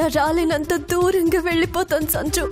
పిలిచినా రాలేనంత దూరంగా వెళ్ళిపోతాను సంజు.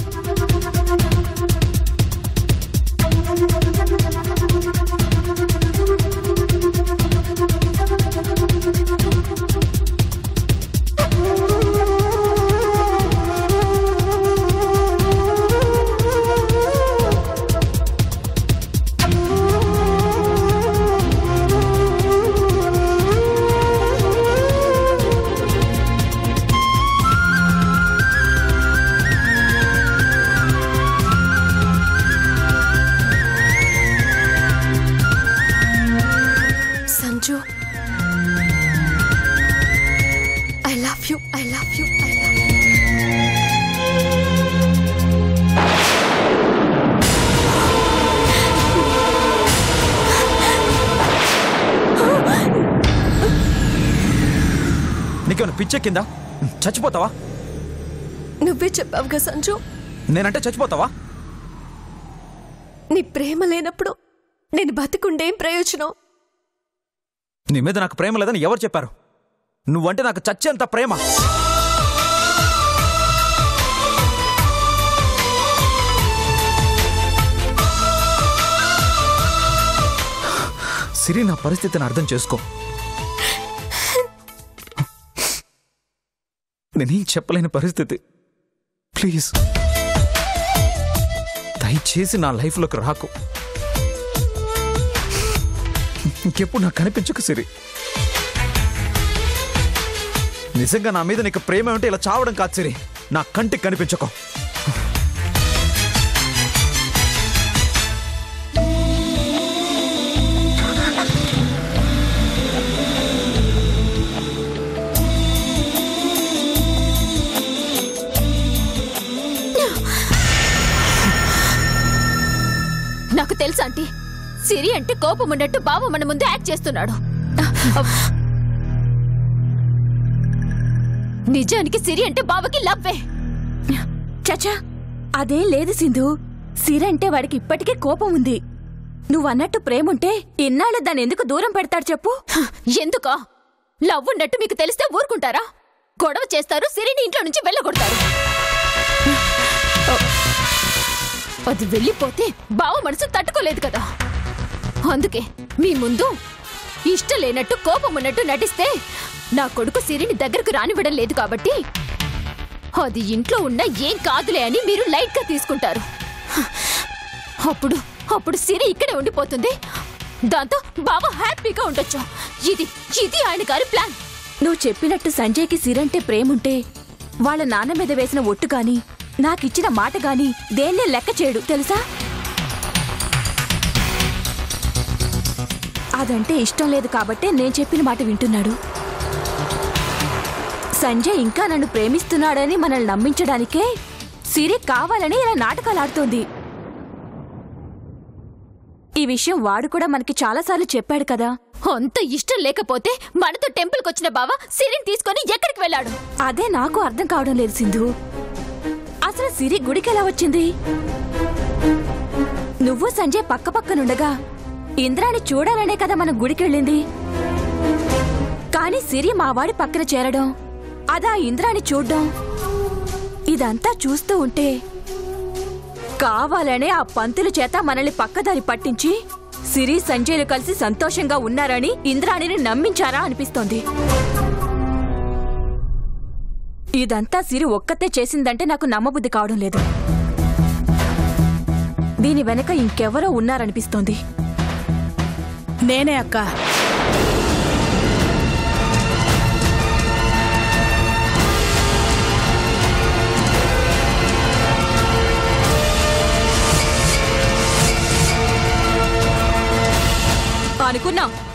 నీకేమైనా పిచ్చెక్కిందా? చచ్చిపోతావా? నువ్వే చెప్పావుగా సంజు, నేనంటే చచ్చిపోతావా? నీ ప్రేమ లేనప్పుడు నేను బతికుండేం ప్రయోజనం? నీ మీద నాకు ప్రేమ లేదని ఎవరు చెప్పారు? నువ్వంటే నాకు చచ్చేంత ప్రేమ. సిరి, నా పరిస్థితిని అర్థం చేసుకో. నేనేం చెప్పలేని పరిస్థితి. ప్లీజ్ దయచేసి నా లైఫ్లోకి రాకు. ఇంకెప్పుడు నాకు కనిపించకు సిరి. నిజంగా నా మీద నీకు ప్రేమ ఉంటే ఇలా చావడం కాదు సిరి. నా కంటికి కనిపించకు. నాకు తెలుసా ఆంటీ, సిరి అంటే కోపం ఉన్నట్టు బావ మన ముందు యాక్ట్ చేస్తున్నాడు. నిజానికి సిరి అంటే బావకి లవ్వే. చచ్చా, అదేం లేదు సింధు. సిరి అంటే వాడికి ఇప్పటికే కోపం ఉంది. నువ్వన్నట్టు ప్రేముంటే ఇన్నాళ్ళు దాన్ని ఎందుకు దూరం పెడతాడు చెప్పు? ఎందుకా? లవ్ ఉన్నట్టు మీకు తెలిస్తే ఊరుకుంటారా? గొడవ చేస్తారు, సిరిని ఇంట్లో నుంచి వెళ్ళగొడతారు. అది వెళ్ళిపోతే బావ మనసు తట్టుకోలేదు కదా. అందుకే మీ ముందు ఇష్టం లేనట్టు కోపం ఉన్నట్టు నటిస్తే నా కొడుకు సిరిని దగ్గరకు రానివ్వడం లేదు కాబట్టి అది ఇంట్లో ఉన్న ఏం కాదులే అని మీరు లైట్ గా తీసుకుంటారు. అప్పుడు సిరి ఇక్కడే ఉండిపోతుంది. దాంతో బావ హ్యాపీగా ఉండొచ్చు. ఇది ఆయన గారి ప్లాన్. నువ్వు చెప్పినట్టు సంజయ్కి సిరంటే ప్రేముంటే వాళ్ళ నాన్న మీద వేసిన ఒట్టు గాని నాకిచ్చిన మాట గాని దేన్నే లెక్క చేయడు తెలుసా? అదంటే ఇష్టం లేదు కాబట్టే నేను చెప్పిన మాట వింటున్నాడు. సంజయ్ ఇంకా నన్ను ప్రేమిస్తున్నాడని మనల్ని నమ్మించడానికే సిరి కావాలని ఇలా నాటకాలు ఆడుతోంది. ఈ విషయం వాడు కూడా మనకి చాలాసార్లు చెప్పాడు కదా. అంత ఇష్టం లేకపోతే మనతో టెంపుల్కి వచ్చిన బావ సిరిని తీసుకొని ఎక్కడికి వెళ్ళాడు? అదే నాకు అర్థం కావడం లేదు సింధు. అసలు సిరి గుడికి ఎలా వచ్చింది? నువ్వు సంజయ్ పక్క పక్కనుండగా ఇంద్రాని చూడాలనే కదా మనం గుడికెళ్ళింది. కాని సిరి మావాడి పక్కన చేరడం, అదా ఇంద్రాని చూడ్డం, ఇదంతా చూస్తూ ఉంటే కావాలనే ఆ పంతుల చేత మనల్ని పక్కదారి పట్టించి సిరి సంజయ్లు కలిసి సంతోషంగా ఉన్నారని ఇంద్రాణిని నమ్మించారా అనిపిస్తోంది. ఇదంతా సిరి ఒక్కతే చేసిందంటే నాకు నమ్మబుద్ధి కావడం లేదు. దీని వెనక ఇంకెవరో ఉన్నారనిపిస్తోంది. నేనే అక్క.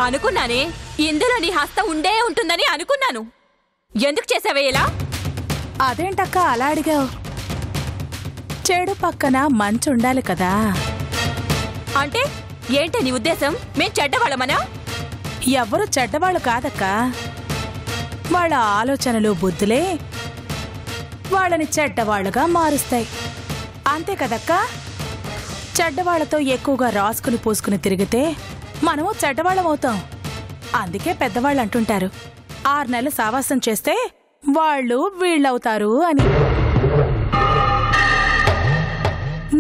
అనుకున్నానే ఇందులో నీ హస్తం ఉండే ఉంటుందని అనుకున్నాను. ఎందుకు చేసావే ఇలా? అదేంటక్క అలా అడిగావు? చెడు పక్కన మంచి ఉండాలి కదా. అంటే ఏంటి నీ ఉద్దేశం? మేం చెడ్డవాళ్ళమనా? ఎవరు చెడ్డవాళ్ళు కాదక్క. వాళ్ళ ఆలోచనలు బుద్ధులే వాళ్ళని చెడ్డవాళ్లుగా మారుస్తాయి. అంతే కదక్క. చెడ్డవాళ్లతో ఎక్కువగా రాసుకుని పూసుకుని తిరిగితే మనము చెడ్డవాళ్ళం అవుతాం. అందుకే పెద్దవాళ్ళు అంటుంటారు 6 నెలలు సావాసం చేస్తే వాళ్ళు వీళ్ళవుతారు అని.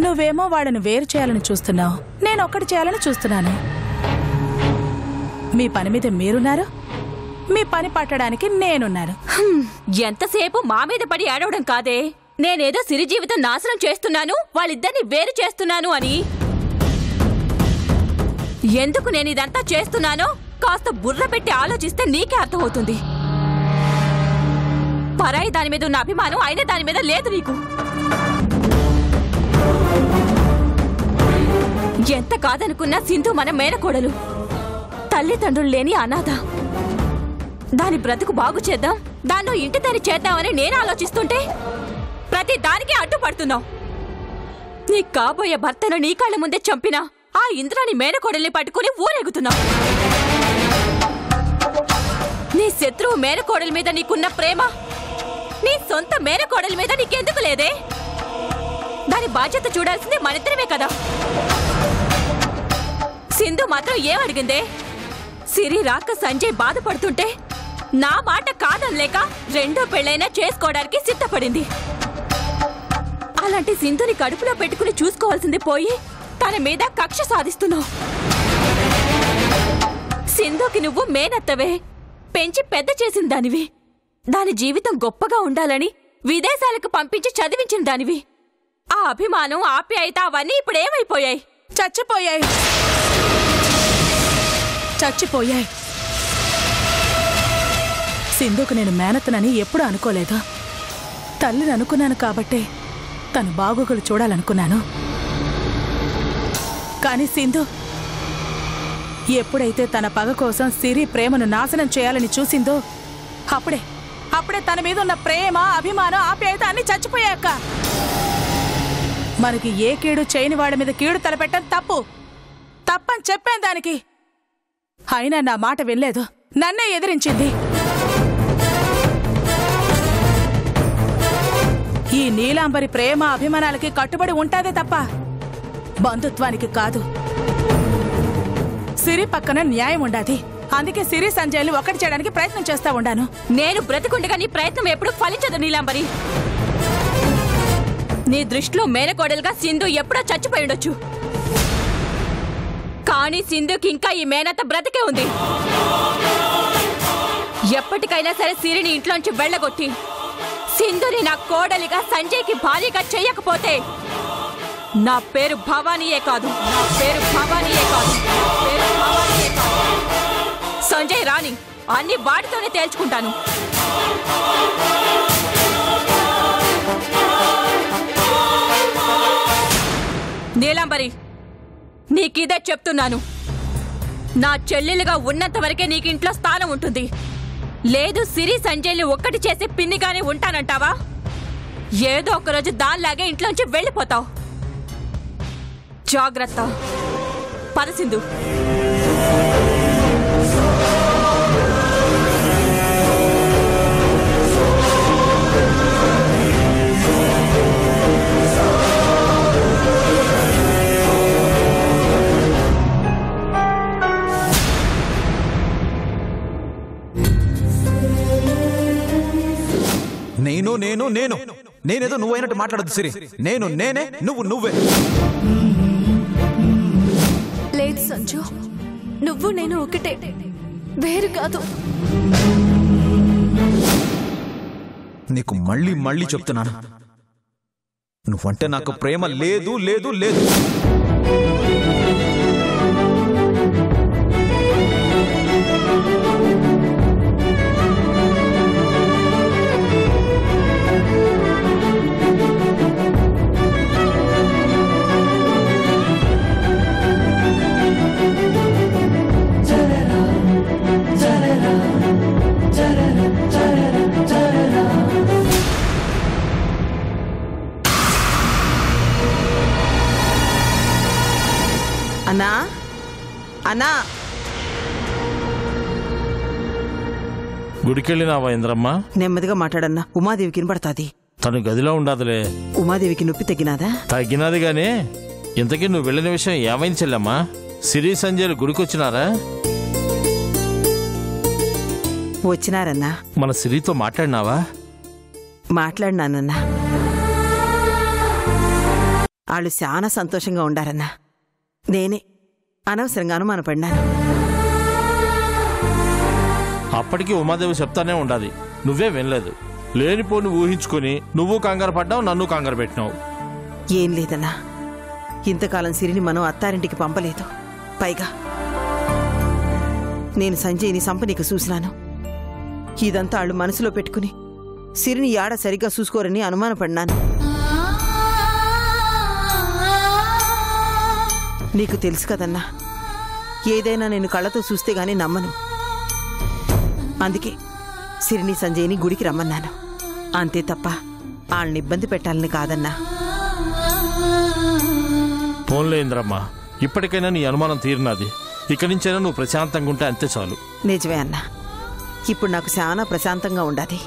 నువ్వేమో వాళ్ళని వేరు చేయాలని చూస్తున్నావు, నేను ఒక్కటి చేయాలని చూస్తున్నాను. మీ పని మీద మీరున్నారు, మీ పని పట్టడానికి నేనున్నాను. ఎంతసేపు మా మీద పడి ఏడవడం కాదే, నేనేదో సిరి జీవితం నాశనం చేస్తున్నాను, వాళ్ళిద్దరిని వేరు చేస్తున్నాను అని. ఎందుకు నేను ఇదంతా చేస్తున్నానో కాస్త బుర్ర పెట్టి ఆలోచిస్తే నీకే అర్థమవుతుంది. పరాయి దాని మీద ఉన్న అభిమానం అయిన దాని మీద లేదు నీకు. ఎంత కాదనుకున్నా సింధు మన మేనకోడలు, తల్లిదండ్రులు లేని అనాథ. దాని బ్రతుకు బాగు చేద్దాం, దాన్ని ఇంటి దాన్ని చేద్దామని నేను ఆలోచిస్తుంటే ప్రతి దానికి అడ్డుపడుతున్నావు. నీ కాబోయే భర్తను నీ కళ్ళ ముందే చంపినా ఆ ఇంద్రాని మేనకోడల్ని పట్టుకుని ఊరేగుతున్నావు. నీ శత్రువు మేనకోడల మీద నీకున్న ప్రేమ నీ సొంత మేనకోడల మీద నీకెందుకు లేదే? దాని బాధ్యత చూడాల్సింది మనిద్దరమే కదా. సింధు మాత్రం ఏమడిగిందే? సిరి రాక సంజయ్ బాధపడుతుంటే నా మాట కాదనలేక రెండో పెళ్ళైనా చేసుకోవడానికి సిద్ధపడింది. అలాంటి సింధుని కడుపులో పెట్టుకుని చూసుకోవాల్సింది పోయి తన మీద కక్ష సాధిస్తున్నావు. సింధుకి నువ్వు మేనత్తవే, పెంచి పెద్ద చేసిన దానివి. దాని జీవితం గొప్పగా ఉండాలని విదేశాలకు పంపించి చదివించిన దానివి. ఆ అభిమానం ఆప్యాయత అవన్నీ ఇప్పుడేమైపోయాయి? చచ్చిపోయాయి, చచ్చిపోయాయి. సింధుకు నేను మేనత్తనని ఎప్పుడూ అనుకోలేదు. తల్లిని అనుకున్నాను కాబట్టే తను బాగోగులు చూడాలనుకున్నాను. కానీ సింధు ఎప్పుడైతే తన పగ కోసం సిరి ప్రేమను నాశనం చేయాలని చూసిందో అప్పుడే తన మీద ఉన్న ప్రేమ, అభిమానం, ఆప్యాయత అన్ని చచ్చిపోయాక మనకి ఏ కీడు చేయని వాడి మీద కీడు తలపెట్టడం తప్పని చెప్పాను దానికి. అయినా నా మాట వినలేదు, నన్నే ఎదిరించింది. ఈ నీలాంబరి ప్రేమ అభిమానాలకి కట్టుబడి ఉంటాదే తప్ప బంధుత్వానికి కాదు. సిరి పక్కన న్యాయం ఉండాది. అందుకే సిరి సంజయ్ని ఒకటి చేయడానికి ప్రయత్నం చేస్తా ఉండాను. నేను బ్రతికుండగా నీ ప్రయత్నం ఎప్పుడు ఫలించదు నీలాంబరి. నీ దృష్టిలో మేనకోడలుగా సింధు ఎప్పుడో చచ్చిపోయి ఉండొచ్చు. కానీ సింధుకి ఇంకా ఈ మేనత్త బ్రతికే ఉంది. ఎప్పటికైనా సరే సిరిని ఇంట్లోంచి వెళ్ళగొట్టి సింధుని నా కోడలిగా సంజయ్కి భార్యగా చెయ్యకపోతే నా పేరు భవానీయే కాదు, సంజయ్ రాని అన్ని వాటితోనే తేల్చుకుంటాను. నీలాంబరి, నీకిదే చెప్తున్నాను. నా చెల్లెలుగా ఉన్నంత వరకే నీకింట్లో స్థానం ఉంటుంది. లేదు సిరి సంజయ్ని ఒక్కటి చేసి పిన్నిగానే ఉంటానంటావా? ఏదో ఒకరోజు దానిలాగే ఇంట్లోంచి వెళ్ళిపోతావు. జాగ్రత్త. పద సింధు. నేనేదో నువ్వైనట్టు మాట్లాడదు సిరి. నేనే, నువ్వే. లేదు సంజు, నువ్వు నేను ఒకటే, వేరు కాదు. నీకు మళ్ళీ చెప్తున్నాను, నువ్వంటే నాకు ప్రేమ లేదు. అన్నా గుడికెళ్ళినావా ఇంద్రమ్మ? నెమ్మదిగా మాట్లాడన్నా, ఉమాదేవికి వినపడతాది. తను గదిలో ఉండదులే. ఉమాదేవికి నొప్పి తగ్గినాదా? తగ్గినది గానీ ఇంతకీ నువ్వు వెళ్ళిన విషయం ఏమైంది చెల్లమ్మా? సిరి సంజయ్లు గుడికొచ్చినారా? వచ్చినారన్నా. మన సిరితో మాట్లాడినావా? మాట్లాడినానన్నా. వాళ్ళు చాలా సంతోషంగా ఉండారన్నా. నేనే అనవసరంగా అనుమానపడినాను. అప్పటికి ఉమాదేవి చెప్తానే ఉండాలి, నువ్వే వినలేదు. లేనిపోని ఊహించుకొని నువ్వు కంగారు పడ్డావు, నన్ను కంగారు పెట్టినావు. ఏం లేదన్నా, ఇంతకాలం సిరిని మనం అత్తారింటికి పంపలేదు. పైగా నేను సంజయ్ని సంపనీకి చూసినాను. ఇదంతా వాళ్ళు మనసులో పెట్టుకుని సిరిని యాడ సరిగ్గా చూసుకోరని అనుమానపడినాను. నీకు తెలుసు కదన్నా, ఏదైనా నేను కళ్ళతో చూస్తే గానీ నమ్మను. అందుకే సిరిని సంజయ్ని గుడికి రమ్మన్నాను. అంతే తప్ప వాళ్ళని ఇబ్బంది పెట్టాలని కాదన్నా. ఫోన్లో ఇంద్రమ్మా, ఇప్పటికైనా నీ అనుమానం తీరినది. ఇక్కడి నుంచైనా నువ్వు ప్రశాంతంగా ఉంటే అంతే చాలు. నిజమే అన్నా, ఇప్పుడు నాకు చాలా ప్రశాంతంగా ఉండాది.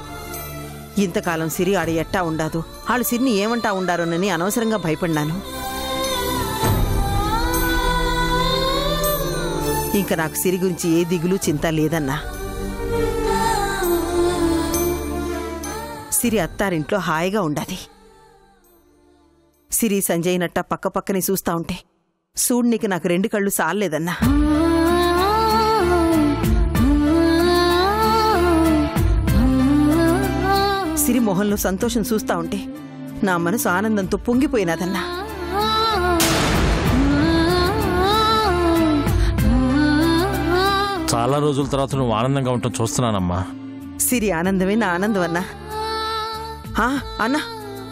ఇంతకాలం సిరి ఆడ ఎట్టా ఉండదు, వాళ్ళు సిరిని ఏమంటా ఉండారోనని అనవసరంగా భయపడినాను. ఇంకా నాకు సిరి గురించి ఏ దిగులు చింత లేదన్నా. సిరి అత్తారింట్లో హాయిగా ఉండాది. సిరి సంజయ్ నట్ట పక్క పక్కనే చూస్తా ఉంటే చూడ్నికి నాకు 2 కళ్ళు సాల్లేదన్నా. సిరి మొహంలో సంతోషం చూస్తా ఉంటే నా మనసు ఆనందంతో పొంగిపోయినదన్నా. చాలా రోజుల తర్వాత నువ్వు ఆనందంగా ఉంటాం చూస్తున్నానమ్మా. సిరి ఆనందమే నా ఆనందం అన్నా. అన్నా,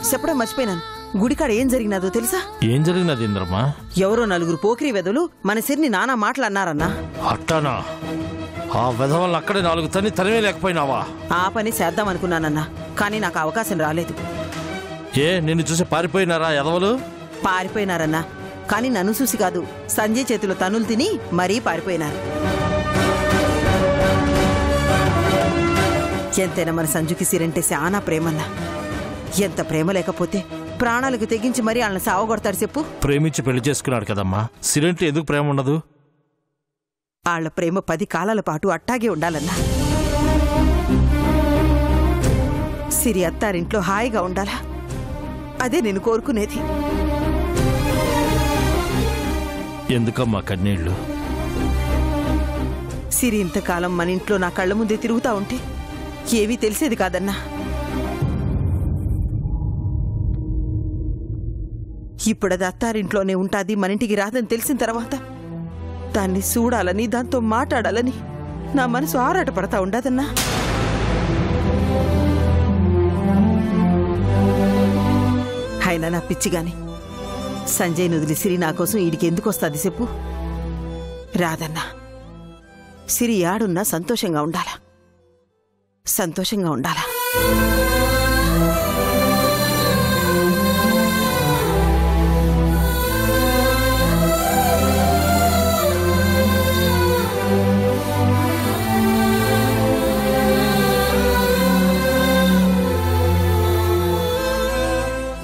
చెప్పడం మర్చిపోయినాను. గుడికాడ ఏం జరిగినదో తెలుసా? ఏం జరిగినది ఇంద్రమ్మా? ఎవరో 4 పోకిరి వెదలు మన సిరిని నానా మాటలన్నారన్నా. అట్టానా? ఆ వెధవల్ని అక్కడే 4 తరిమే లేకపోయినావా? ఆ పని చేద్దామనుకున్నానన్నా, కానీ నాకు అవకాశం రాలేదు. ఏ, నిన్ను చూసి పారిపోయినారా ఎదవలు? పారిపోయినారన్నా, కానీ నన్ను చూసి కాదు, సంజయ్ చేతిలో తన్నులు తిని మరీ పారిపోయినారు. ఎంతైనా మన సంజుకి సిరంటే చాలా ప్రేమన్నా. ఎంత ప్రేమ లేకపోతే ప్రాణాలకు తెగించి మరీ వాళ్ళని సావగొడతాడు చెప్పు. ప్రేమించి పెళ్లి చేసుకున్నాడు కదమ్మా, సిరంటే ఎందుకు ప్రేమ ఉండదు? వాళ్ళ ప్రేమ 10 కాలాల పాటు అట్టాగే ఉండాలన్నా. సిరి అత్తారింట్లో హాయిగా ఉండాలా, అదే నేను కోరుకునేది. ఎందుకమ్మా కన్నీళ్లు? సిరి ఇంతకాలం మన ఇంట్లో నా కళ్ళ ముందే తిరుగుతా ఉంటే ఏవీ తెలిసేది కాదన్నా. ఇప్పుడది అత్తారింట్లోనే ఉంటాది, మన ఇంటికి రాదని తెలిసిన తర్వాత దాన్ని చూడాలని, దాంతో మాట్లాడాలని నా మనసు ఆరాటపడతా ఉండదన్నా. అయినా నా పిచ్చిగాని సంజయ్ నుదిలి సిరి నా కోసం ఈడికి ఎందుకు వస్తుంది చెప్పు? రాదన్నా. సిరి యాడున్నా సంతోషంగా ఉండాలా, సంతోషంగా ఉండాలా.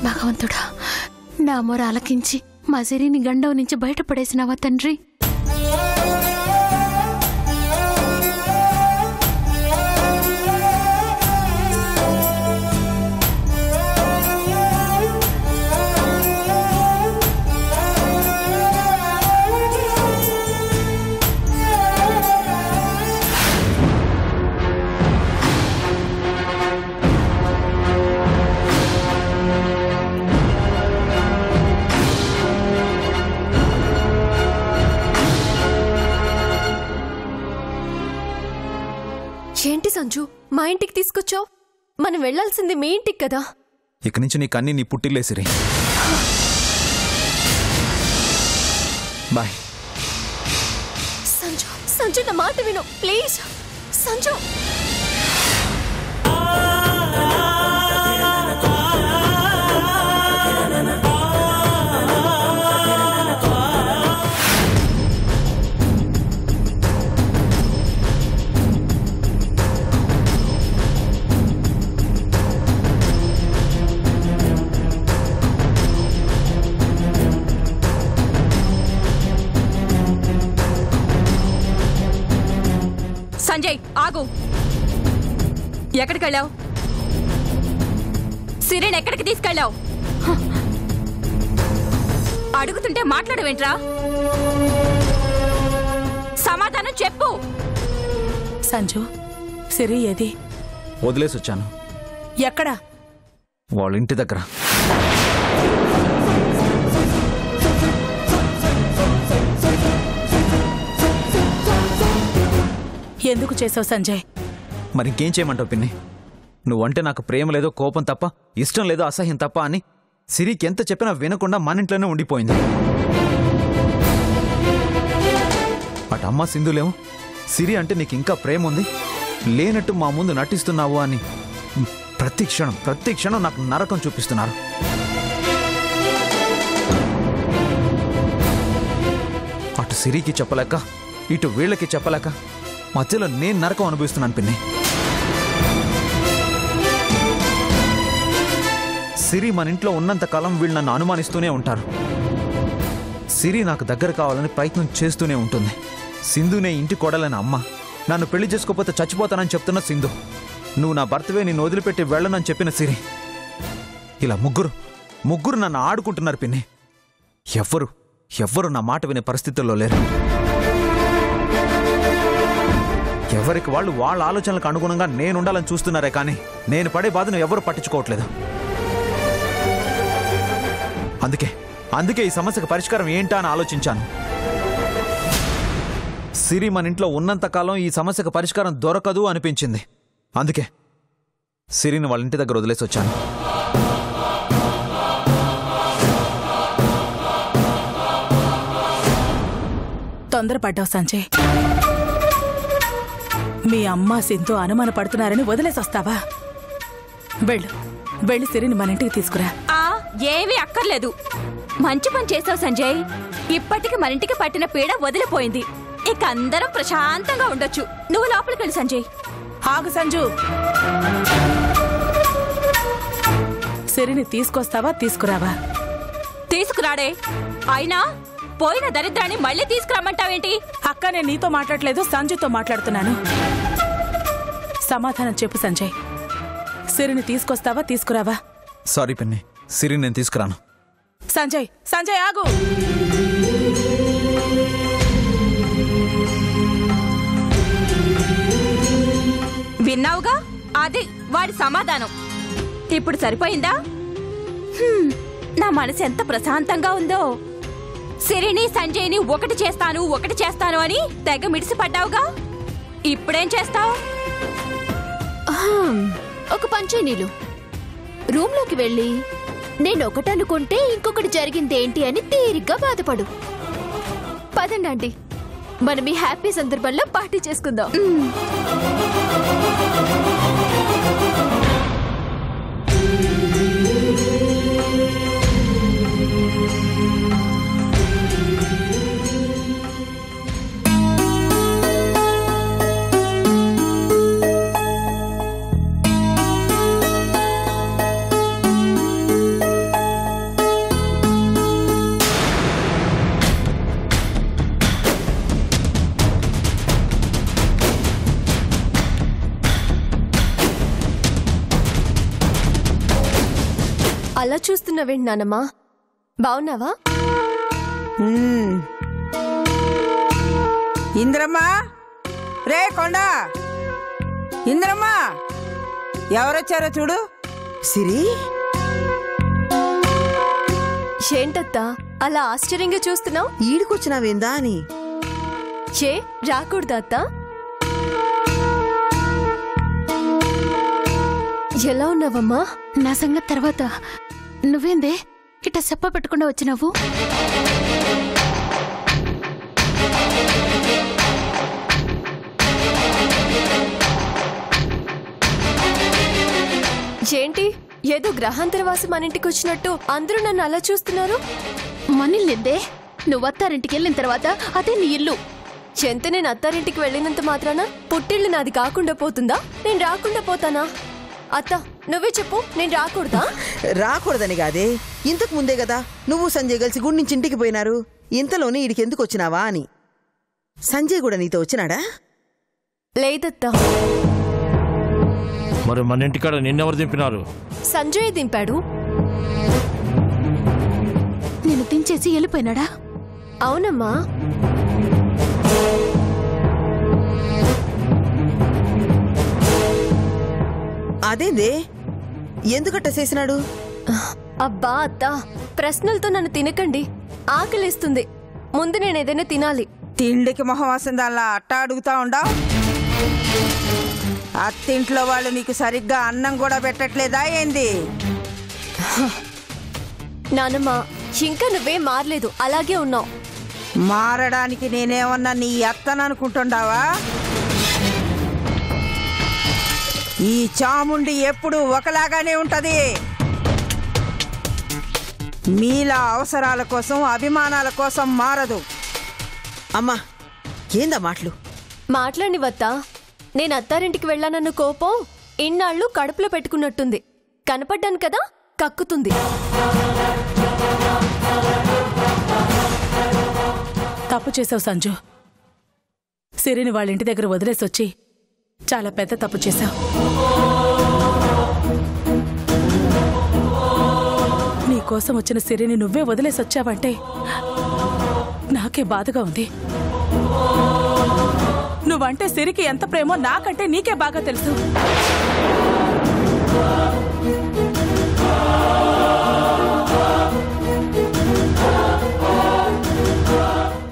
భగవంతుడా, నా మొర ఆలకించి మా సిరిని గండం నుంచి బయటపడేసినావా తండ్రి? ఏంటి సంజు, మా ఇంటికి తీసుకొచ్చావు? మనం వెళ్లాల్సింది మీ ఇంటికి కదా. ఇక నుంచి నీ కన్నీ నీ పుట్టిల్లే సిరి. బాయ్. సంజు, సంజు నా మాట విను ప్లీజ్. సంజు, సంజయ్ ఆగు. ఎక్కడికి వెళ్ళావు? సిరిని ఎక్కడికి తీసుకెళ్ళావు? అడుగుతుంటే మాట్లాడవేంట్రా? సమాధానం చెప్పు. సంజు, సిరి ఏది? వదిలేసి వచ్చాను. ఎక్కడా? వాళ్ళ ఇంటి దగ్గర. ఎందుకు చేసావు సంజయ్? మరి ఇంకేం చేయమంటావు పిన్ని? నువ్వంటే నాకు ప్రేమ లేదో కోపం తప్ప, ఇష్టం లేదో అసహ్యం తప్ప అని సిరికి ఎంత చెప్పినా వినకుండా మన ఇంట్లోనే ఉండిపోయింది. అటు అమ్మ సింధులేమో సిరి అంటే నీకు ఇంకా ప్రేమ ఉంది, లేనట్టు మా ముందు నటిస్తున్నావు అని ప్రతి క్షణం నాకు నరకం చూపిస్తున్నారు. అటు సిరికి చెప్పలేక ఇటు వీళ్ళకి చెప్పలేక మధ్యలో నేను నరకం అనుభవిస్తున్నాను పిన్ని. సిరి మన ఇంట్లో ఉన్నంత కాలం వీళ్ళు నన్ను అనుమానిస్తూనే ఉంటారు. సిరి నాకు దగ్గర కావాలని ప్రయత్నం చేస్తూనే ఉంటుంది. సింధునే ఇంటి కోడలని అమ్మ, నన్ను పెళ్లి చేసుకోకపోతే చచ్చిపోతానని చెప్తున్న సింధు, నువ్వు నా భర్తవే, నిన్ను వదిలిపెట్టి వెళ్ళనని చెప్పిన సిరి, ఇలా ముగ్గురు నన్ను ఆడుకుంటున్నారు పిన్ని. ఎవ్వరు నా మాట వినే పరిస్థితుల్లో లేరు. ఎవరికి వాళ్ళు వాళ్ళ ఆలోచనలకు అనుగుణంగా నేనుండాలని చూస్తున్నారే కానీ నేను పడే బాధను ఎవరు పట్టించుకోవట్లేదు. అందుకే ఈ సమస్యకు పరిష్కారం ఏంటా అని ఆలోచించాను. సిరి మన ఇంట్లో ఉన్నంతకాలం ఈ సమస్యకు పరిష్కారం దొరకదు అనిపించింది. అందుకే సిరిని వాళ్ళ ఇంటి దగ్గర వదిలేసి వచ్చాను. తొందరపడ్డావు సంజయ్. మీ అమ్మ సింధు అనుమాన పడుతున్నారని వదిలేసి వస్తావా? వెళ్ళి సిరిని మన ఇంటికి తీసుకురా. ఏమీ అక్కర్లేదు. మంచి పని చేసావు సంజయ్. ఇప్పటికి మన ఇంటికి పట్టిన పీడ వదిలిపోయింది. ఇక అందరం ప్రశాంతంగా ఉండొచ్చు. నువ్వు లోపలికి వెళ్ళి సంజయ్. ఆగు సంజు. సిరిని తీసుకొస్తావా తీసుకురావా? తీసుకురాడే. అయినా పోయిన దరిద్రాన్ని మళ్ళీ తీసుకురమ్మంటావేంటి? అక్క, నేను నీతో మాట్లాడలేదు, సంజయ్తో మాట్లాడుతున్నాను. సమాధానం చెప్పు సంజయ్. సిరిని తీసుకొస్తావా తీసుకురావా? సారీ పిన్ని, సిరిని నేను తీసుకురాను. సంజయ్ ఆగు. విన్నావుగా, అది వాడి సమాధానం. ఇప్పుడు సరిపోయిందా? నా మనసు ఎంత ప్రశాంతంగా ఉందో. సిరిని సంజయ్ని ఒకటి చేస్తాను అని తెగ మిడిసిపడ్డావుగా. ఇప్పుడేం చేస్తావు? ఒక పంచే నీళ్ళు రూమ్లోకి వెళ్ళి నేను ఒకటనుకుంటే ఇంకొకటి జరిగిందేంటి అని తీరిగ్గా బాధపడు. పదండి ఆంటీ, మనం ఈ హ్యాపీ సందర్భంలో పార్టీ చేసుకుందాం. అలా చూస్తున్నావేంటి నానమ్మా? బావున్నావా? ఇంద్రమ్మా, రే కొండ, ఇంద్రమ్మా, ఎవరొచ్చారో చూడు. సిరి, ఏంటత్తా అలా ఆశ్చర్యంగా చూస్తున్నావు? ఈడికొచ్చినావేందా అని. చే రాకూడదా అత్తా? ఎలా ఉన్నావమ్మా? నా సంగతి తర్వాత. నువ్వేందే ఇట్ట చెప్ప పెట్టకుండా వచ్చినావు? ఏంటి ఏదో గ్రహాంతరవాసి మన ఇంటికి వచ్చినట్టు అందరూ నన్ను అలా చూస్తున్నారు? మనిల్లిందే, నువ్వు అత్తారింటికి వెళ్ళిన తర్వాత అదే నీ ఇల్లు. ఎంత నేను అత్తారింటికి వెళ్ళినంత మాత్రాన పుట్టిల్లు నాది కాకుండా పోతుందా? నేను రాకుండా పోతానా? అత్త, నువ్వే చెప్పు, నేను రాకూడదా? రాకూడదని కాదే, ఇంతకు ముందే కదా నువ్వు సంజయ్ కలిసి గుడి నుంచి ఇంటికి పోయినారు. ఇంతలోనే ఈడికి ఎందుకు వచ్చినావా అని. సంజయ్ కూడా నీతో వచ్చినాడా? లేదత్తా. మరి మన ఇంటికాడ నిన్నెవరు దింపినారు? సంజయ్ దింపాడు. నేను దించేసి వెళ్ళిపోయినాడా? అవునమ్మా. అదేందే ఎందుకట్ట చేసినాడు? అబ్బా అత్త, ప్రశ్నలతో నన్ను తినకండి. ఆకలిస్తుంది. ముందు నేను ఏదైనా తినాలి. తిండికి మొహం వస్తుందల్లా అట్టా అడుగుతా ఉండా? అత్తింట్లో వాళ్ళు నీకు సరిగ్గా అన్నం కూడా పెట్టట్లేదా ఏంది? నానమ్మ, ఇంకా నువ్వే మారలేదు, అలాగే ఉన్నావు. మారడానికి నేనేమన్నా నీ అత్తననుకుంటుండావా? ఈ చాముండి ఎప్పుడు ఒకలాగానే ఉంటది. మీలా అవసరాల కోసం అభిమానాల కోసం మారదు. అమ్మా ఏందా మాటలు? మాట్లాడివత్తా. నేను అత్తారింటికి వెళ్ళానన్న కోపం ఇన్నాళ్ళు కడుపులో పెట్టుకున్నట్టుంది. కనపడ్డాను కదా, కక్కుతుంది. తప్పు చేసావు సంజు. సిరిని వాళ్ళ ఇంటి దగ్గర వదిలేసొచ్చి చాలా పెద్ద తప్పు చేశావు. నీకోసం వచ్చిన సిరిని నువ్వే వదిలేసొచ్చావంటే నాకే బాధగా ఉంది. నువ్వంటే సిరికి ఎంత ప్రేమో నాకంటే నీకే బాగా తెలుసు.